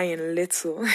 trying little.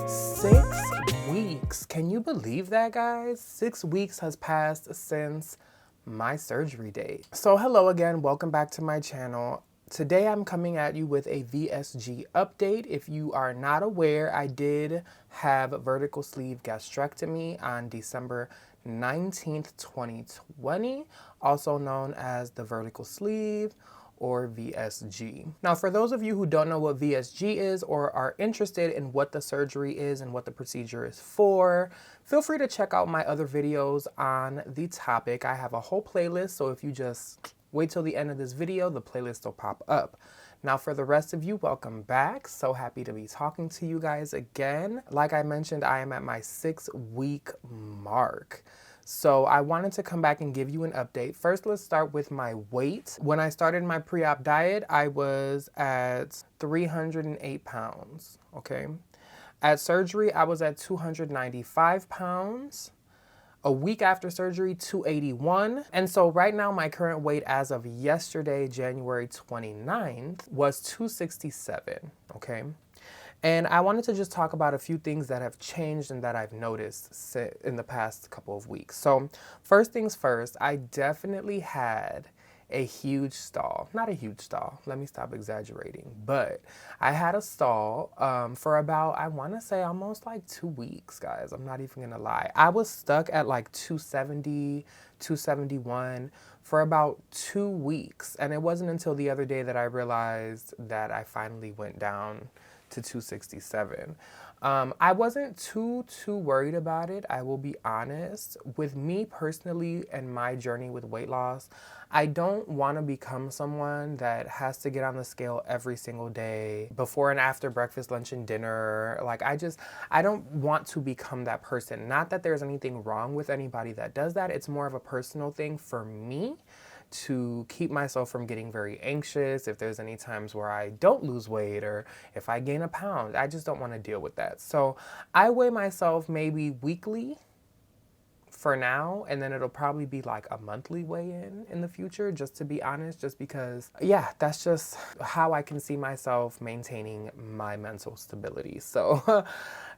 6 weeks. Can you believe that, guys? 6 weeks has passed since my surgery date. So hello again, welcome back to my channel. Today I'm coming at you with a VSG update. If you are not aware, I did have vertical sleeve gastrectomy on December 19th, 2020, also known as the vertical sleeve or VSG. Now, for those of you who don't know what VSG is or are interested in what the surgery is and what the procedure is for, feel free to check out my other videos on the topic. I have a whole playlist, so if you just wait till the end of this video, the playlist will pop up. Now, for the rest of you, welcome back. So happy to be talking to you guys again. Like I mentioned, I am at my 6-week mark. So I wanted to come back and give you an update. First, let's start with my weight. When I started my pre-op diet, I was at 308 pounds, okay? At surgery, I was at 295 pounds. A week after surgery, 281. And so right now, my current weight as of yesterday, January 29th, was 267, okay? And I wanted to just talk about a few things that have changed and that I've noticed in the past couple of weeks. So first things first, I definitely had a huge stall. Not a huge stall, let me stop exaggerating, but I had a stall for about, I want to say almost like 2 weeks, guys. I'm not even gonna lie. I was stuck at like 270, 271 for about 2 weeks. And it wasn't until the other day that I realized that I finally went down to 267. I wasn't too worried about it, I will be honest. With me personally and my journey with weight loss, I don't want to become someone that has to get on the scale every single day, before and after breakfast, lunch, and dinner. Like, I don't want to become that person. Not that there's anything wrong with anybody that does that. It's more of a personal thing for me, to keep myself from getting very anxious if there's any times where I don't lose weight or if I gain a pound. I just don't want to deal with that. So I weigh myself maybe weekly for now, and then it'll probably be like a monthly weigh-in the future, just to be honest, just because, yeah, that's just how I can see myself maintaining my mental stability. So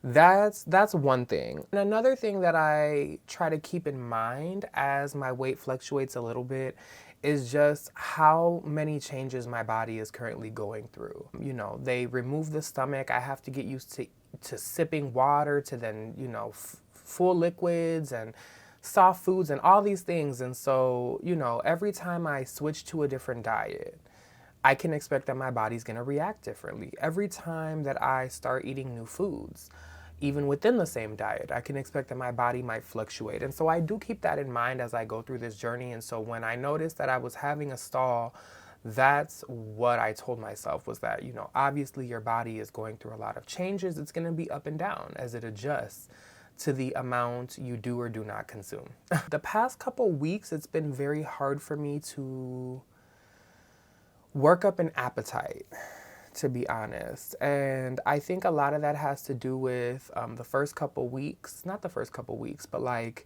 that's one thing. And another thing that I try to keep in mind as my weight fluctuates a little bit is just how many changes my body is currently going through. You know, they remove the stomach. I have to get used to sipping water, to then, you know, full liquids and soft foods and all these things. And so, you know, every time I switch to a different diet, I can expect that my body's gonna react differently. Every time that I start eating new foods, even within the same diet, I can expect that my body might fluctuate. And so I do keep that in mind as I go through this journey. And so when I noticed that I was having a stall, that's what I told myself, was that, you know, obviously your body is going through a lot of changes. It's gonna be up and down as it adjusts to the amount you do or do not consume. The past couple weeks, it's been very hard for me to work up an appetite, to be honest. And I think a lot of that has to do with the first couple weeks, not the first couple weeks, but like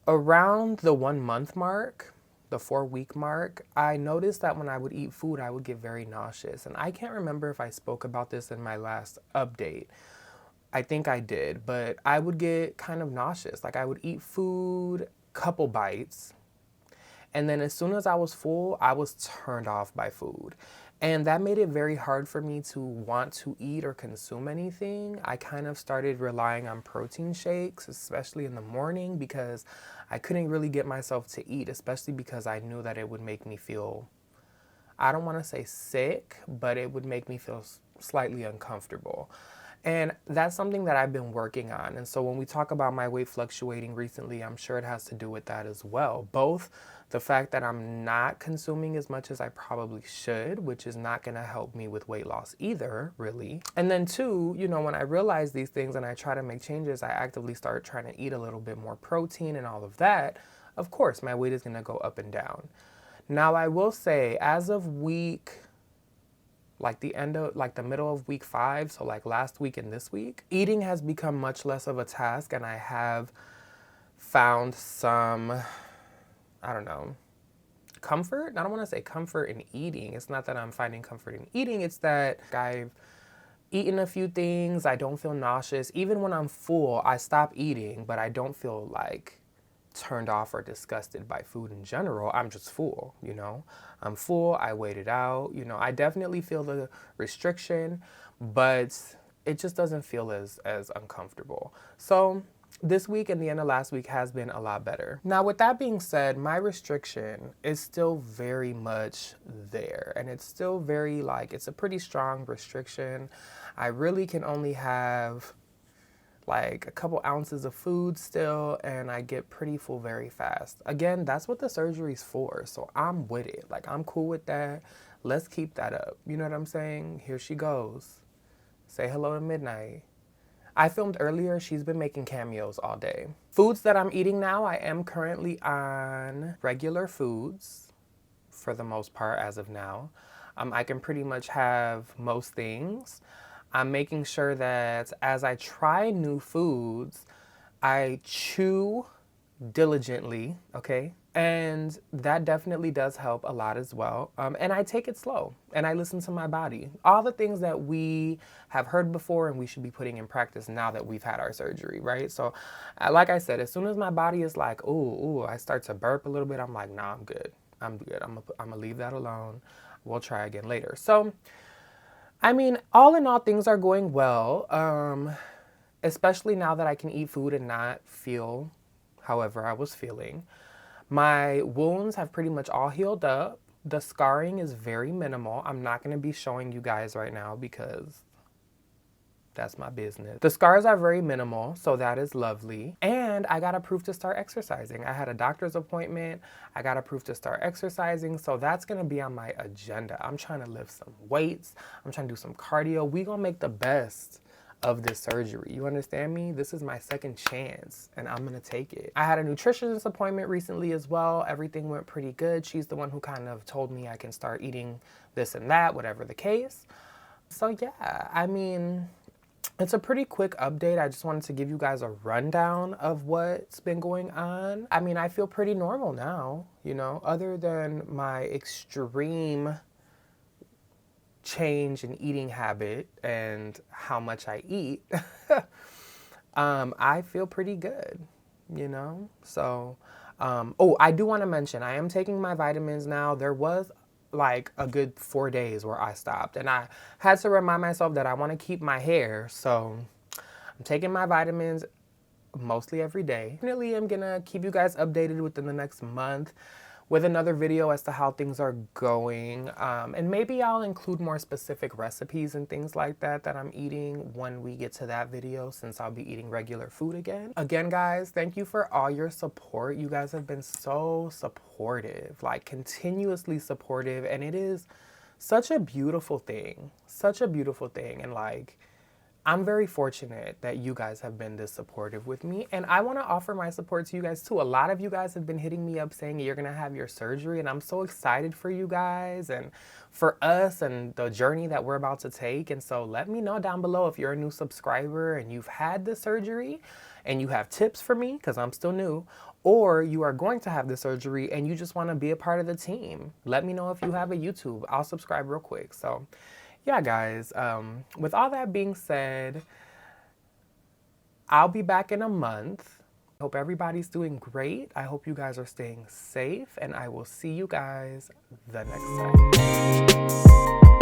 around the 1 month mark, the 4-week mark, I noticed that when I would eat food, I would get very nauseous. And I can't remember if I spoke about this in my last update. I think I did, but I would get kind of nauseous. Like, I would eat food, couple bites, and then as soon as I was full, I was turned off by food. And that made it very hard for me to want to eat or consume anything. I kind of started relying on protein shakes, especially in the morning, because I couldn't really get myself to eat, especially because I knew that it would make me feel, I don't want to say sick, but it would make me feel slightly uncomfortable. And that's something that I've been working on. And so when we talk about my weight fluctuating recently, I'm sure it has to do with that as well. Both the fact that I'm not consuming as much as I probably should, which is not gonna help me with weight loss either, really. And then two, you know, when I realize these things and I try to make changes, I actively start trying to eat a little bit more protein and all of that. Of course, my weight is gonna go up and down. Now, I will say, as of the middle of week 5, so like last week and this week, eating has become much less of a task, and I have found some, I don't know, comfort. I don't want to say comfort in eating. It's not that I'm finding comfort in eating. It's that I've eaten a few things. I don't feel nauseous. Even when I'm full, I stop eating, but I don't feel like turned off or disgusted by food in general. I'm just full, you know. I'm full. I wait it out. You know, I definitely feel the restriction, but it just doesn't feel as uncomfortable. So this week and the end of last week has been a lot better. Now, with that being said, my restriction is still very much there, and it's still very it's a pretty strong restriction. I really can only have like a couple ounces of food still, and I get pretty full very fast. Again, that's what the surgery's for, so I'm with it. Like, I'm cool with that. Let's keep that up. You know what I'm saying? Here she goes. Say hello to Midnight. I filmed earlier. She's been making cameos all day. Foods that I'm eating now, I am currently on regular foods for the most part as of now. I can pretty much have most things. I'm making sure that as I try new foods, I chew diligently, okay? And that definitely does help a lot as well. And I take it slow and I listen to my body. All the things that we have heard before and we should be putting in practice now that we've had our surgery, right? So like I said, as soon as my body is like, ooh, I start to burp a little bit, I'm like, nah, I'm good. I'm gonna leave that alone. We'll try again later. So, I mean, all in all, things are going well, especially now that I can eat food and not feel however I was feeling. My wounds have pretty much all healed up. The scarring is very minimal. I'm not going to be showing you guys right now because that's my business. The scars are very minimal, so that is lovely. And I got approved to start exercising. I had a doctor's appointment. I got approved to start exercising, so that's gonna be on my agenda. I'm trying to lift some weights. I'm trying to do some cardio. We gonna make the best of this surgery. You understand me? This is my second chance and I'm gonna take it. I had a nutritionist appointment recently as well. Everything went pretty good. She's the one who kind of told me I can start eating this and that, whatever the case. So yeah, I mean, it's a pretty quick update. I just wanted to give you guys a rundown of what's been going on. I mean, I feel pretty normal now, you know, other than my extreme change in eating habit and how much I eat. I feel pretty good, you know? So, oh, I do want to mention, I am taking my vitamins now. There was like a good 4 days where I stopped and I had to remind myself that I want to keep my hair. So I'm taking my vitamins mostly every day. Definitely am gonna keep you guys updated within the next month with another video as to how things are going. And maybe I'll include more specific recipes and things like that that I'm eating when we get to that video, since I'll be eating regular food again. Again, guys, thank you for all your support. You guys have been so supportive, like continuously supportive. And it is such a beautiful thing, And like, I'm very fortunate that you guys have been this supportive with me, and I want to offer my support to you guys too. A lot of you guys have been hitting me up saying you're going to have your surgery, and I'm so excited for you guys and for us and the journey that we're about to take. And so let me know down below if you're a new subscriber and you've had the surgery and you have tips for me, because I'm still new, or you are going to have the surgery and you just want to be a part of the team. Let me know if you have a YouTube. I'll subscribe real quick. So yeah, guys, with all that being said, I'll be back in a month. I hope everybody's doing great. I hope you guys are staying safe, and I will see you guys the next time.